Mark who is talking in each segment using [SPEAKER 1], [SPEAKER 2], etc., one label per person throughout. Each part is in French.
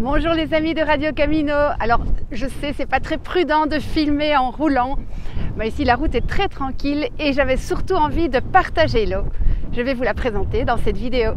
[SPEAKER 1] Bonjour les amis de Radio Camino. Alors je sais, c'est pas très prudent de filmer en roulant, mais ici la route est très tranquille et j'avais surtout envie de partager l'eau. Je vais vous la présenter dans cette vidéo.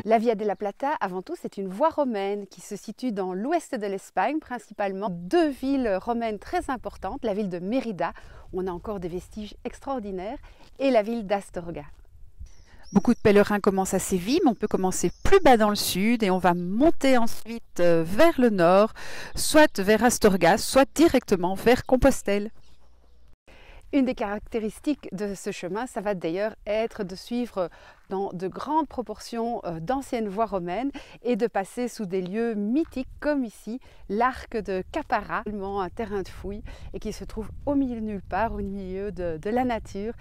[SPEAKER 1] La Via de la Plata, avant tout, c'est une voie romaine qui se situe dans l'ouest de l'Espagne, principalement deux villes romaines très importantes, la ville de Mérida, où on a encore des vestiges extraordinaires, et la ville d'Astorga. Beaucoup de pèlerins commencent à Séville, mais on peut commencer plus bas dans le sud et on va monter ensuite vers le nord, soit vers Astorga, soit directement vers Compostelle. Une des caractéristiques de ce chemin, ça va d'ailleurs être de suivre dans de grandes proportions d'anciennes voies romaines et de passer sous des lieux mythiques comme ici, l'arc de Capara, un terrain de fouille et qui se trouve au milieu de nulle part, au milieu de la nature.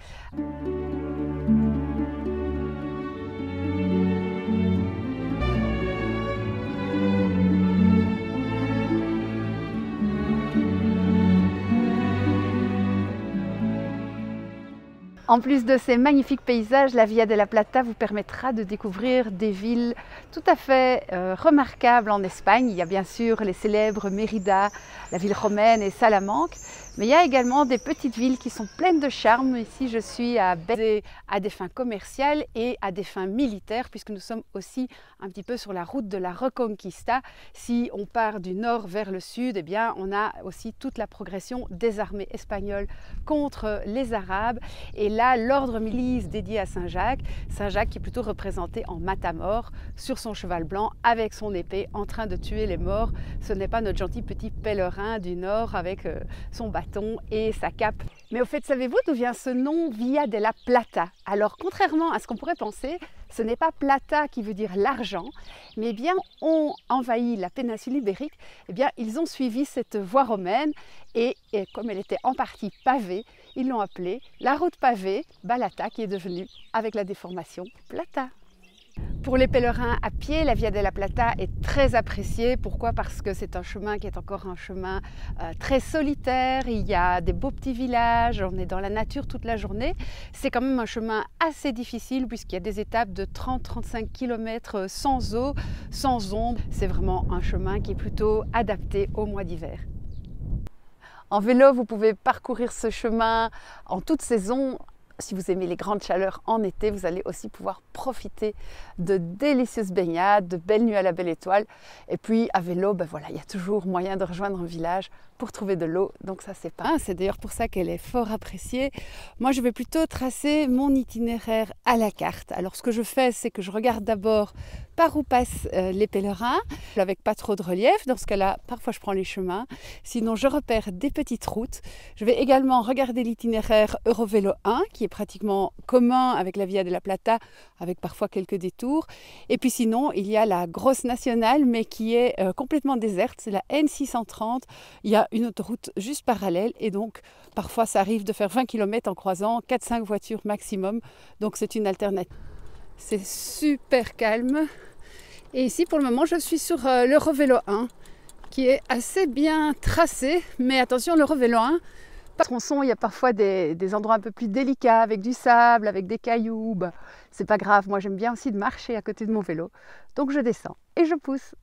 [SPEAKER 1] En plus de ces magnifiques paysages, la Via de la Plata vous permettra de découvrir des villes tout à fait remarquables en Espagne. Il y a bien sûr les célèbres Mérida, la ville romaine et Salamanque, mais il y a également des petites villes qui sont pleines de charme. Ici, je suis à des fins commerciales et à des fins militaires, puisque nous sommes aussi un petit peu sur la route de la Reconquista. Si on part du nord vers le sud, eh bien, on a aussi toute la progression des armées espagnoles contre les Arabes. Et là, l'ordre milice dédié à Saint-Jacques qui est plutôt représenté en matamor sur son cheval blanc avec son épée en train de tuer les morts. Ce n'est pas notre gentil petit pèlerin du nord avec son bâton et sa cape. Mais au fait, savez-vous d'où vient ce nom Via de la Plata? Alors, contrairement à ce qu'on pourrait penser, ce n'est pas plata qui veut dire l'argent, mais bien ont envahi la péninsule ibérique, eh bien ils ont suivi cette voie romaine et comme elle était en partie pavée, ils l'ont appelée la route pavée Balata, qui est devenue, avec la déformation, Plata. Pour les pèlerins à pied, la Via de la Plata est très appréciée. Pourquoi? Parce que c'est un chemin qui est encore un chemin très solitaire. Il y a des beaux petits villages, on est dans la nature toute la journée. C'est quand même un chemin assez difficile puisqu'il y a des étapes de 30-35 km sans eau, sans ombre. C'est vraiment un chemin qui est plutôt adapté au mois d'hiver. En vélo, vous pouvez parcourir ce chemin en toute saison. Si vous aimez les grandes chaleurs en été, vous allez aussi pouvoir profiter de délicieuses baignades, de belles nuits à la belle étoile. Et puis à vélo, ben voilà, il y a toujours moyen de rejoindre un village pour trouver de l'eau. Donc ça, c'est pas. C'est d'ailleurs pour ça qu'elle est fort appréciée. Moi, je vais plutôt tracer mon itinéraire à la carte. Alors ce que je fais, c'est que je regarde d'abord par où passent les pèlerins, avec pas trop de relief. Dans ce cas-là, parfois je prends les chemins. Sinon, je repère des petites routes. Je vais également regarder l'itinéraire Eurovélo 1, qui est pratiquement commun avec la Via de la Plata, avec parfois quelques détours. Et puis sinon, il y a la grosse nationale, mais qui est complètement déserte. C'est la N630. Il y a une autoroute juste parallèle et donc parfois ça arrive de faire 20 km en croisant 4-5 voitures maximum. Donc c'est une alternative. C'est super calme. Et ici, pour le moment, je suis sur l'Eurovélo 1, qui est assez bien tracé. Mais attention, l'Eurovélo 1, par tronçon, il y a parfois des endroits un peu plus délicats, avec du sable, avec des cailloux. Bah, c'est pas grave, moi j'aime bien aussi de marcher à côté de mon vélo. Donc je descends et je pousse.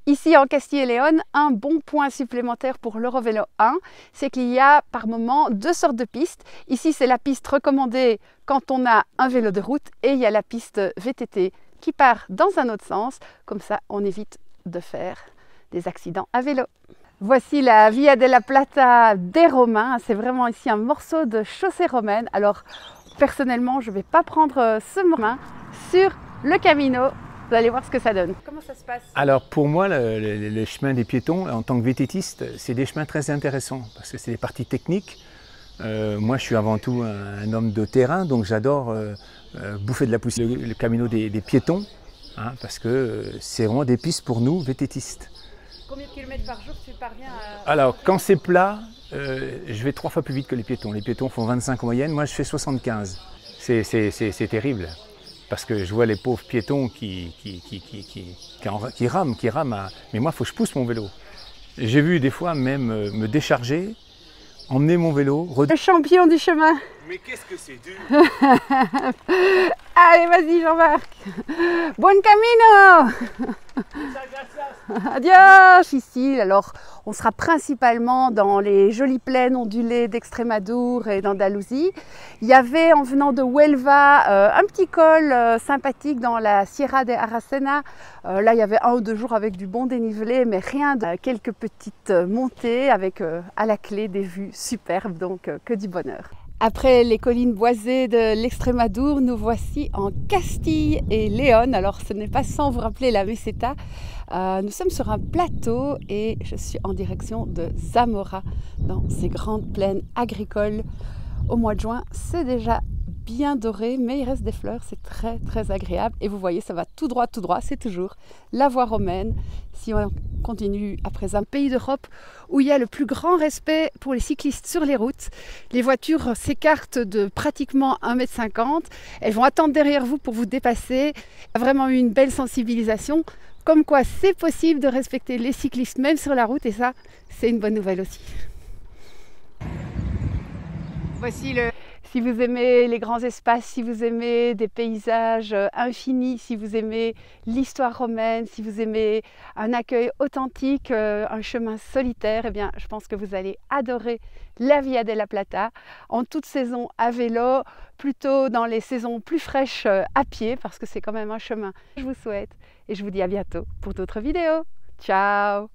[SPEAKER 1] Ici en Castille et Léon, un bon point supplémentaire pour l'Eurovélo 1, c'est qu'il y a par moment deux sortes de pistes. Ici, c'est la piste recommandée quand on a un vélo de route et il y a la piste VTT qui part dans un autre sens. Comme ça, on évite de faire des accidents à vélo. Voici la Via de la Plata des Romains. C'est vraiment ici un morceau de chaussée romaine. Alors, personnellement, je ne vais pas prendre ce moment sur le Camino. Vous allez voir ce que ça donne. Comment ça se passe?
[SPEAKER 2] Alors pour moi, le chemin des piétons, en tant que vététiste, c'est des chemins très intéressants parce que c'est des parties techniques. Moi, je suis avant tout un homme de terrain, donc j'adore bouffer de la poussière. Le Camino des piétons, hein, parce que c'est vraiment des pistes pour nous, vététistes.
[SPEAKER 1] Combien de kilomètres par jour tu parviens à...
[SPEAKER 2] Alors, quand c'est plat, je vais 3 fois plus vite que les piétons. Les piétons font 25 en moyenne, moi je fais 75. C'est terrible. parce que je vois les pauvres piétons qui rament, mais moi il faut que je pousse mon vélo. J'ai vu des fois même me décharger, emmener mon vélo.
[SPEAKER 1] Le champion du chemin.
[SPEAKER 2] Mais qu'est-ce que c'est dur.
[SPEAKER 1] Allez, vas-y Jean-Marc. Bon camino. Adios ici. Alors, on sera principalement dans les jolies plaines ondulées d'Extrémadure et d'Andalousie. Il y avait, en venant de Huelva, un petit col sympathique dans la Sierra de Aracena. Là, il y avait 1 ou 2 jours avec du bon dénivelé, mais rien de quelques petites montées avec à la clé des vues superbes, donc que du bonheur. Après les collines boisées de l'Extrémadure, nous voici en Castille et Léon. Alors ce n'est pas sans vous rappeler la Meseta. Nous sommes sur un plateau et je suis en direction de Zamora, dans ces grandes plaines agricoles. Au mois de juin, c'est déjà bien doré, mais il reste des fleurs, c'est très agréable. Et vous voyez, ça va tout droit, c'est toujours la voie romaine. Si on continue après un pays d'Europe où il y a le plus grand respect pour les cyclistes sur les routes, les voitures s'écartent de pratiquement 1,50 m, elles vont attendre derrière vous pour vous dépasser. Il y a vraiment eu une belle sensibilisation, comme quoi c'est possible de respecter les cyclistes même sur la route, et ça, c'est une bonne nouvelle aussi. Voici le... Si vous aimez les grands espaces, si vous aimez des paysages infinis, si vous aimez l'histoire romaine, si vous aimez un accueil authentique, un chemin solitaire, eh bien, je pense que vous allez adorer la Via della Plata en toute saison à vélo, plutôt dans les saisons plus fraîches à pied, parce que c'est quand même un chemin. Je vous souhaite et je vous dis à bientôt pour d'autres vidéos. Ciao!